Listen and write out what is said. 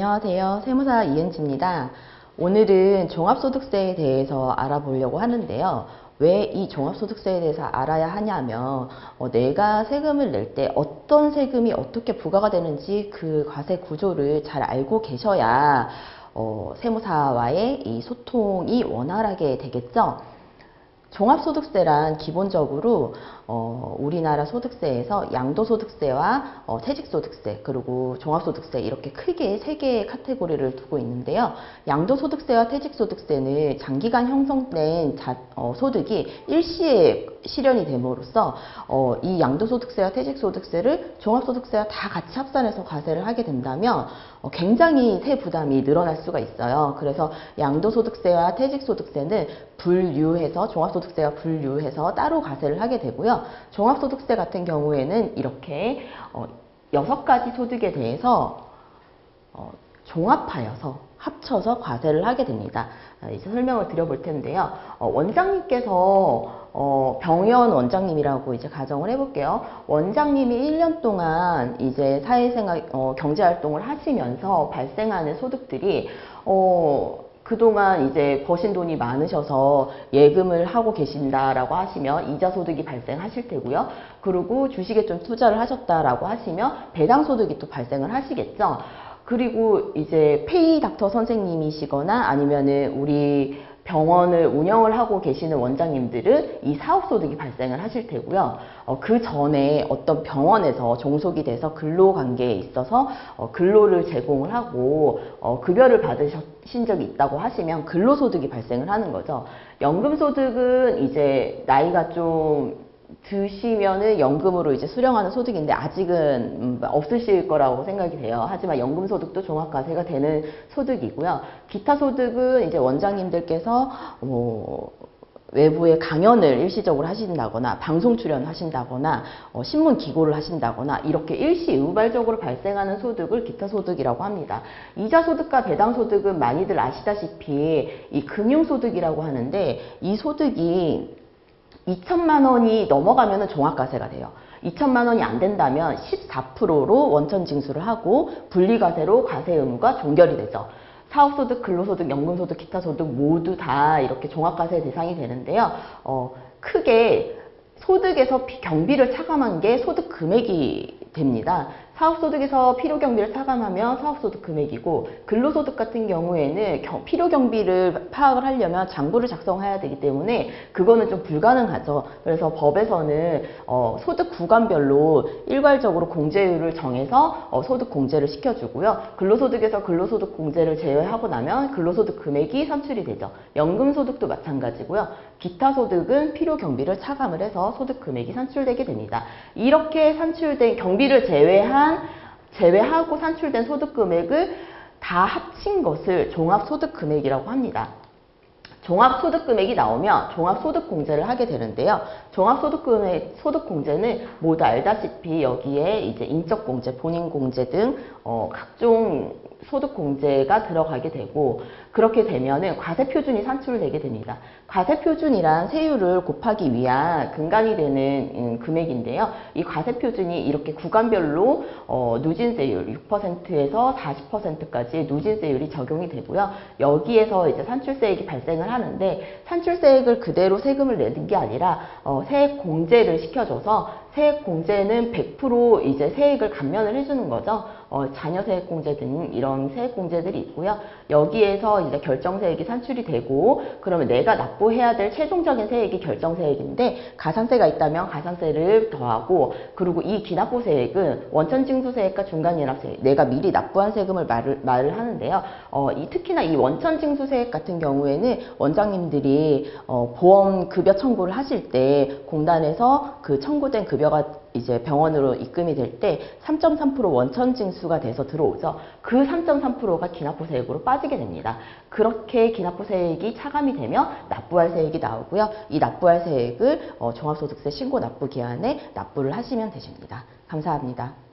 안녕하세요. 세무사 이은지입니다. 오늘은 종합소득세에 대해서 알아보려고 하는데요. 왜 이 종합소득세에 대해서 알아야 하냐면 내가 세금을 낼 때 어떤 세금이 어떻게 부과가 되는지 그 과세 구조를 잘 알고 계셔야 세무사와의 이 소통이 원활하게 되겠죠. 종합소득세란 기본적으로 우리나라 소득세에서 양도소득세와 퇴직소득세 그리고 종합소득세 이렇게 크게 세 개의 카테고리를 두고 있는데요. 양도소득세와 퇴직소득세는 장기간 형성된 소득이 일시에 실현이 됨으로써 이 양도소득세와 퇴직소득세를 종합소득세와 다 같이 합산해서 과세를 하게 된다면 굉장히 세 부담이 늘어날 수가 있어요. 그래서 양도소득세와 퇴직소득세는 분류해서 종합소득세와 분류해서 따로 과세를 하게 되고요. 종합소득세 같은 경우에는 이렇게 6가지 소득에 대해서 종합하여서 합쳐서 과세를 하게 됩니다. 이제 설명을 드려볼 텐데요. 원장님께서 병원 원장님이라고 이제 가정을 해볼게요. 원장님이 1년 동안 이제 사회생활 경제활동을 하시면서 발생하는 소득들이 그동안 이제 버신 돈이 많으셔서 예금을 하고 계신다라고 하시면 이자 소득이 발생하실 테고요. 그리고 주식에 좀 투자를 하셨다라고 하시면 배당 소득이 또 발생을 하시겠죠. 그리고 이제 페이 닥터 선생님이시거나 아니면은 우리 병원을 운영을 하고 계시는 원장님들은 이 사업소득이 발생을 하실 테고요. 그 전에 어떤 병원에서 종속이 돼서 근로관계에 있어서 근로를 제공을 하고 급여를 받으신 적이 있다고 하시면 근로소득이 발생을 하는 거죠. 연금소득은 이제 나이가 좀 드시면은 연금으로 이제 수령하는 소득인데 아직은 없으실 거라고 생각이 돼요. 하지만 연금소득도 종합과세가 되는 소득이고요. 기타 소득은 이제 원장님들께서 외부에 강연을 일시적으로 하신다거나 방송 출연하신다거나 신문 기고를 하신다거나 이렇게 일시의무발적으로 발생하는 소득을 기타 소득이라고 합니다. 이자 소득과 배당 소득은 많이들 아시다시피 이 금융소득이라고 하는데 이 소득이 2천만 원이 넘어가면 종합과세가 돼요. 2천만 원이 안 된다면 14%로 원천 징수를 하고 분리과세로 과세 의무가 종결이 되죠. 사업소득, 근로소득, 연금소득, 기타소득 모두 다 이렇게 종합과세 대상이 되는데요. 크게 소득에서 경비를 차감한 게 소득 금액이 됩니다. 사업소득에서 필요경비를 차감하면 사업소득 금액이고 근로소득 같은 경우에는 필요경비를 파악을 하려면 장부를 작성해야 되기 때문에 그거는 좀 불가능하죠. 그래서 법에서는 소득 구간별로 일괄적으로 공제율을 정해서 소득 공제를 시켜주고요. 근로소득에서 근로소득 공제를 제외하고 나면 근로소득 금액이 산출이 되죠. 연금소득도 마찬가지고요. 기타소득은 필요경비를 차감을 해서 소득 금액이 산출되게 됩니다. 이렇게 산출된 경비를 제외하고 산출된 소득 금액을 다 합친 것을 종합소득금액이라고 합니다. 종합소득금액이 나오면 종합소득공제를 하게 되는데요. 소득공제는 모두 알다시피 여기에 이제 인적공제, 본인공제 등 각종 소득공제가 들어가게 되고 그렇게 되면은 과세표준이 산출되게 됩니다. 과세표준이란 세율을 곱하기 위한 근간이 되는 금액인데요. 이 과세표준이 이렇게 구간별로 누진세율 6%에서 40%까지 누진세율이 적용이 되고요. 여기에서 이제 산출세액이 발생을 하는데 산출세액을 그대로 세금을 내는 게 아니라 세액 공제를 시켜줘서 세액 공제는 100% 이제 세액을 감면을 해주는 거죠. 자녀 세액 공제 등 이런 세액 공제들이 있고요. 여기에서 이제 결정세액이 산출이 되고 그러면 내가 납부해야 될 최종적인 세액이 결정세액인데 가산세가 있다면 가산세를 더하고 그리고 이 기납부세액은 원천징수세액과 중간이납세액 내가 미리 납부한 세금을 말을 하는데요. 특히나 이 원천징수세액 같은 경우에는 원장님들이 보험급여 청구를 하실 때 공단에서 그 청구된 급여가 이제 병원으로 입금이 될 때 3.3% 원천 징수가 돼서 들어오죠. 그 3.3%가 기납부세액으로 빠지게 됩니다. 그렇게 기납부세액이 차감이 되면 납부할 세액이 나오고요. 이 납부할 세액을 종합소득세 신고 납부 기한에 납부를 하시면 되십니다. 감사합니다.